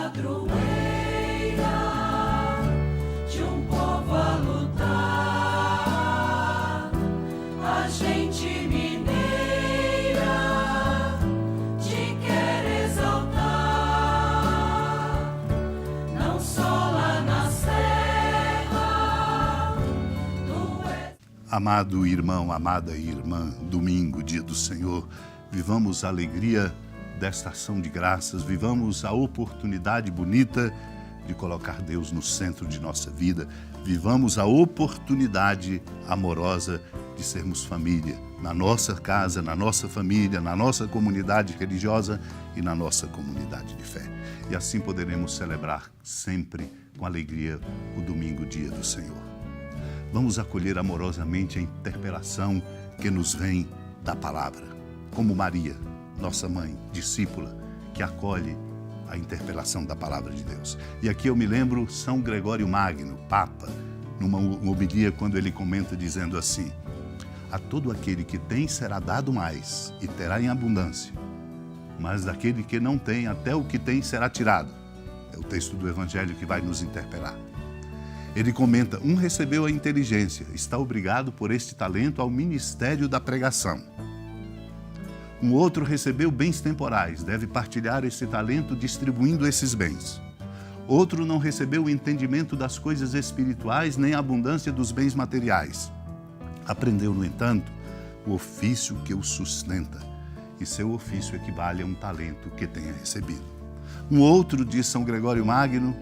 padroeira de um povo a lutar, a gente mineira te quer exaltar, não só lá na serra, tu és... Amado irmão, amada irmã, domingo, dia do Senhor, vivamos a alegria desta ação de graças, vivamos a oportunidade bonita de colocar Deus no centro de nossa vida, vivamos a oportunidade amorosa de sermos família, na nossa casa, na nossa família, na nossa comunidade religiosa e na nossa comunidade de fé. E assim poderemos celebrar sempre com alegria o domingo, dia do Senhor. Vamos acolher amorosamente a interpelação que nos vem da palavra, como Maria, nossa mãe, discípula, que acolhe a interpelação da palavra de Deus. E aqui eu me lembro São Gregório Magno, Papa, numa homilia, quando ele comenta dizendo assim: a todo aquele que tem será dado mais e terá em abundância, mas daquele que não tem, até o que tem será tirado. É o texto do Evangelho que vai nos interpelar. Ele comenta: um recebeu a inteligência, está obrigado por este talento ao ministério da pregação. Um outro recebeu bens temporais, deve partilhar esse talento distribuindo esses bens. Outro não recebeu o entendimento das coisas espirituais nem a abundância dos bens materiais. Aprendeu, no entanto, o ofício que o sustenta, e seu ofício equivale a um talento que tenha recebido. Um outro, diz São Gregório Magno,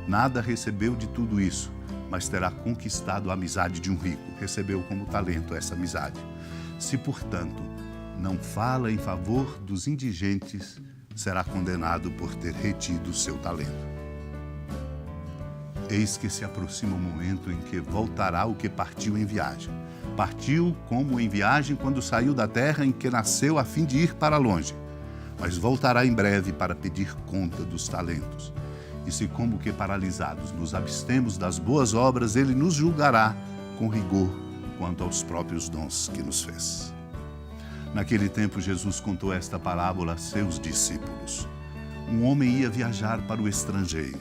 nada recebeu de tudo isso, mas terá conquistado a amizade de um rico, recebeu como talento essa amizade. Se, portanto, não fala em favor dos indigentes, será condenado por ter retido o seu talento. Eis que se aproxima o momento em que voltará o que partiu em viagem. Partiu como em viagem quando saiu da terra em que nasceu a fim de ir para longe, mas voltará em breve para pedir conta dos talentos. E se como que paralisados nos abstemos das boas obras, ele nos julgará com rigor quanto aos próprios dons que nos fez. Naquele tempo, Jesus contou esta parábola a seus discípulos. Um homem ia viajar para o estrangeiro.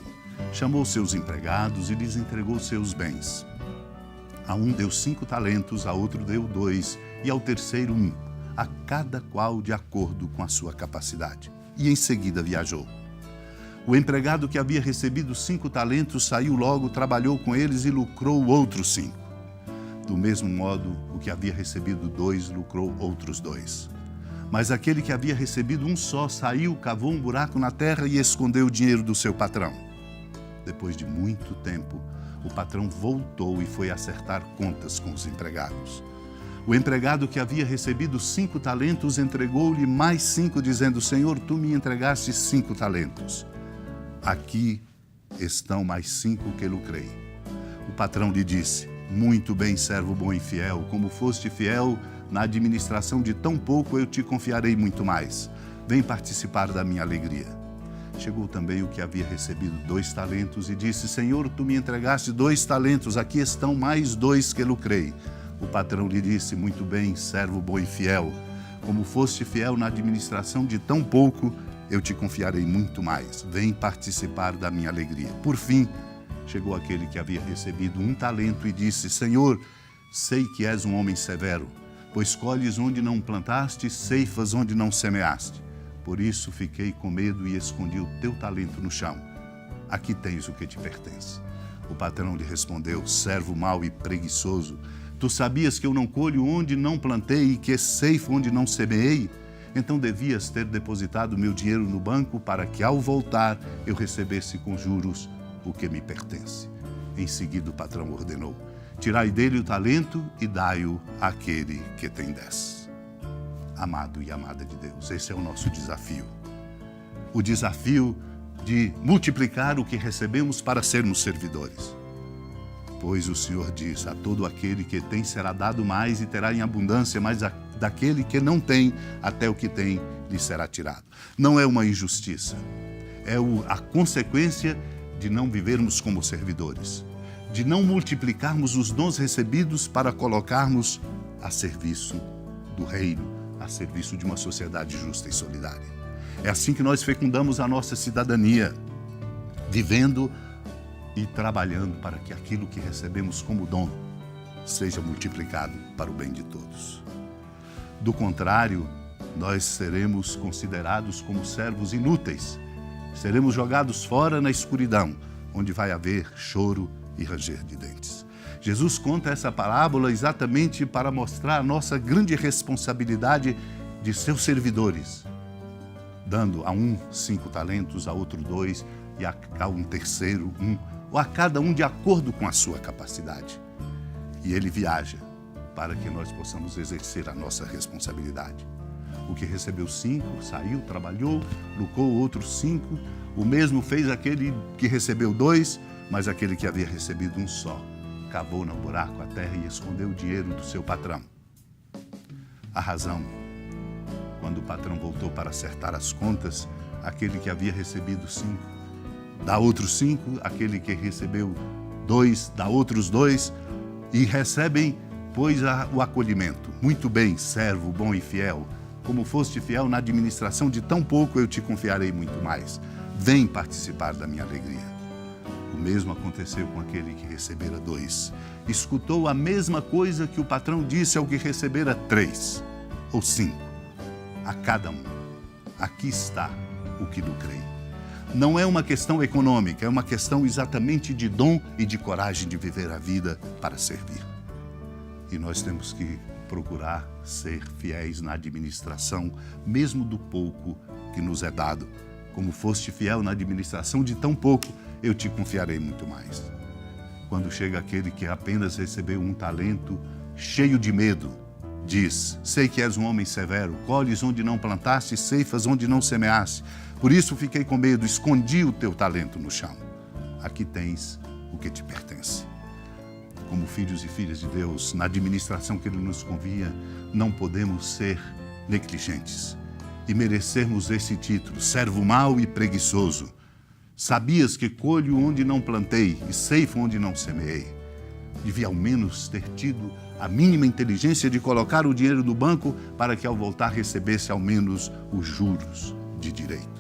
Chamou seus empregados e lhes entregou seus bens. A um deu 5 talentos, a outro deu 2 e ao terceiro 1, a cada qual de acordo com a sua capacidade. E em seguida viajou. O empregado que havia recebido 5 talentos saiu logo, trabalhou com eles e lucrou outros 5. Do mesmo modo, o que havia recebido 2 lucrou outros 2. Mas aquele que havia recebido 1 só saiu, cavou um buraco na terra e escondeu o dinheiro do seu patrão. Depois de muito tempo, o patrão voltou e foi acertar contas com os empregados. O empregado que havia recebido 5 talentos entregou-lhe mais 5, dizendo: Senhor, tu me entregaste 5 talentos. Aqui estão mais 5 que lucrei. O patrão lhe disse: muito bem, servo bom e fiel, como foste fiel na administração de tão pouco, eu te confiarei muito mais. Vem participar da minha alegria. Chegou também o que havia recebido 2 talentos e disse: Senhor, tu me entregaste 2 talentos, aqui estão mais 2 que lucrei. O patrão lhe disse: muito bem, servo bom e fiel, como foste fiel na administração de tão pouco, eu te confiarei muito mais. Vem participar da minha alegria. Por fim, chegou aquele que havia recebido 1 talento e disse: Senhor, sei que és um homem severo, pois colhes onde não plantaste, ceifas onde não semeaste. Por isso fiquei com medo e escondi o teu talento no chão. Aqui tens o que te pertence. O patrão lhe respondeu: servo mau e preguiçoso, tu sabias que eu não colho onde não plantei e que ceifo onde não semeei? Então devias ter depositado meu dinheiro no banco para que, ao voltar, eu recebesse com juros o que me pertence. Em seguida o patrão ordenou: tirai dele o talento e dai-o àquele que tem 10. Amado e amada de Deus, esse é o nosso desafio. O desafio de multiplicar o que recebemos para sermos servidores. Pois o Senhor diz: a todo aquele que tem será dado mais e terá em abundância, mas daquele que não tem, até o que tem lhe será tirado. Não é uma injustiça, é a consequência de não vivermos como servidores, de não multiplicarmos os dons recebidos para colocarmos a serviço do reino, a serviço de uma sociedade justa e solidária. É assim que nós fecundamos a nossa cidadania. vivendo e trabalhando para que aquilo que recebemos como dom seja multiplicado para o bem de todos. Do contrário, nós seremos considerados como servos inúteis. Seremos jogados fora na escuridão, onde vai haver choro e ranger de dentes. Jesus conta essa parábola exatamente para mostrar a nossa grande responsabilidade de seus servidores, dando a um 5 talentos, a outro 2 e a um terceiro 1, ou a cada um de acordo com a sua capacidade. E ele viaja para que nós possamos exercer a nossa responsabilidade. O que recebeu 5, saiu, trabalhou, lucrou outros 5. O mesmo fez aquele que recebeu 2, mas aquele que havia recebido 1 só cavou no buraco a terra e escondeu o dinheiro do seu patrão. A razão, quando o patrão voltou para acertar as contas, aquele que havia recebido 5 dá outros 5, aquele que recebeu 2 dá outros 2, e recebem, pois, o acolhimento. Muito bem, servo bom e fiel. Como foste fiel na administração de tão pouco, eu te confiarei muito mais. Vem participar da minha alegria. O mesmo aconteceu com aquele que recebera 2. Escutou a mesma coisa que o patrão disse ao que recebera 3 ou 5. A cada um. Aqui está o que lucrei. Não é uma questão econômica, é uma questão exatamente de dom e de coragem de viver a vida para servir. E nós temos que procurar ser fiéis na administração, mesmo do pouco que nos é dado. Como foste fiel na administração de tão pouco, eu te confiarei muito mais. Quando chega aquele que apenas recebeu 1 talento, cheio de medo, diz: sei que és um homem severo, colhes onde não plantaste, ceifas onde não semeaste. Por isso fiquei com medo, escondi o teu talento no chão. Aqui tens o que te pertence. Como filhos e filhas de Deus, na administração que Ele nos convia, não podemos ser negligentes e merecermos esse título, servo mau e preguiçoso. Sabias que colho onde não plantei e ceifo onde não semeei. Devia ao menos ter tido a mínima inteligência de colocar o dinheiro no banco para que ao voltar recebesse ao menos os juros de direito.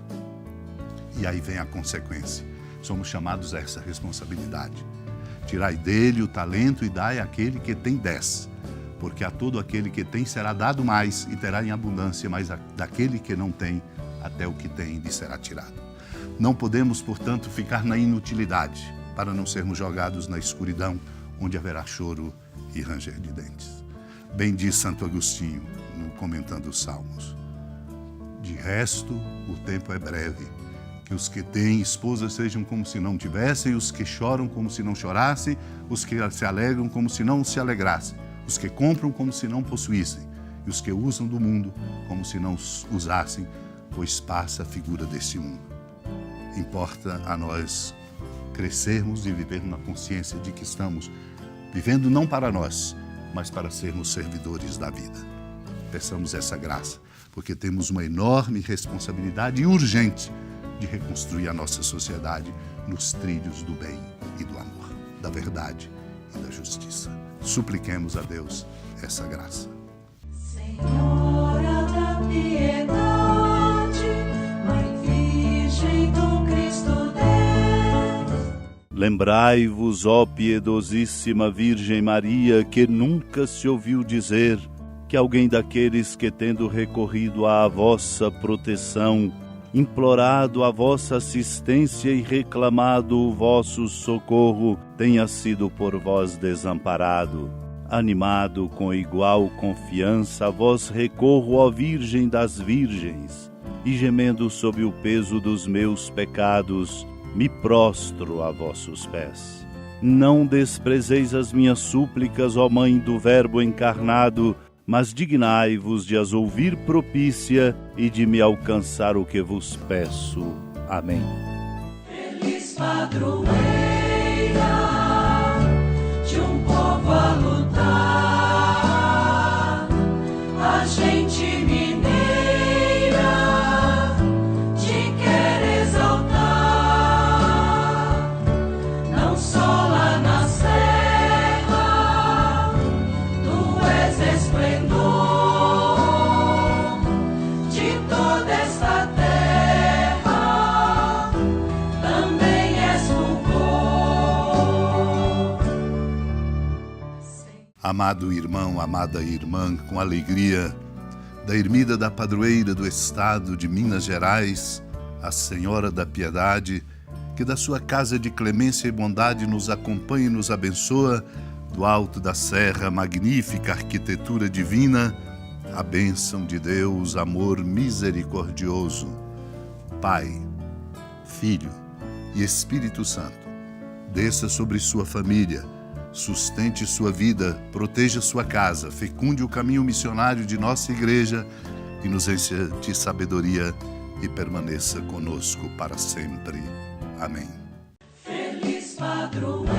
E aí vem a consequência. Somos chamados a essa responsabilidade. Tirai dele o talento e dai àquele que tem 10. Porque a todo aquele que tem será dado mais e terá em abundância, mas daquele que não tem, até o que tem lhe será tirado. Não podemos, portanto, ficar na inutilidade, para não sermos jogados na escuridão, onde haverá choro e ranger de dentes. Bem diz Santo Agostinho, comentando os Salmos. De resto, o tempo é breve. Que os que têm esposa sejam como se não tivessem, os que choram como se não chorassem, os que se alegram como se não se alegrassem, os que compram como se não possuíssem, e os que usam do mundo como se não usassem, pois passa a figura deste mundo. Importa a nós crescermos e vivermos na consciência de que estamos vivendo não para nós, mas para sermos servidores da vida. Peçamos essa graça, porque temos uma enorme responsabilidade e urgente de reconstruir a nossa sociedade nos trilhos do bem e do amor, da verdade e da justiça. Supliquemos a Deus essa graça. Senhora da piedade, Mãe Virgem do Cristo Deus. Lembrai-vos, ó piedosíssima Virgem Maria, que nunca se ouviu dizer que alguém daqueles que, tendo recorrido à vossa proteção, implorado a vossa assistência e reclamado o vosso socorro, tenha sido por vós desamparado. Animado com igual confiança, a vós recorro, ó Virgem das Virgens, e gemendo sob o peso dos meus pecados, me prostro a vossos pés. Não desprezeis as minhas súplicas, ó Mãe do Verbo encarnado, mas dignai-vos de as ouvir propícia e de me alcançar o que vos peço. Amém. Feliz padroeira de um povo a lutar, a gente mineira te quer exaltar, não só lá na serra, tu és esplendor de toda esta terra, também Amado irmão, amada irmã, com alegria, da ermida da padroeira do estado de Minas Gerais, a Senhora da Piedade, que da sua casa de clemência e bondade nos acompanha e nos abençoa, do alto da serra, magnífica arquitetura divina, a bênção de Deus, amor misericordioso, Pai, Filho e Espírito Santo, desça sobre sua família, sustente sua vida, proteja sua casa, fecunde o caminho missionário de nossa igreja e nos encha de sabedoria e permaneça conosco para sempre. Amém. Feliz padroeira.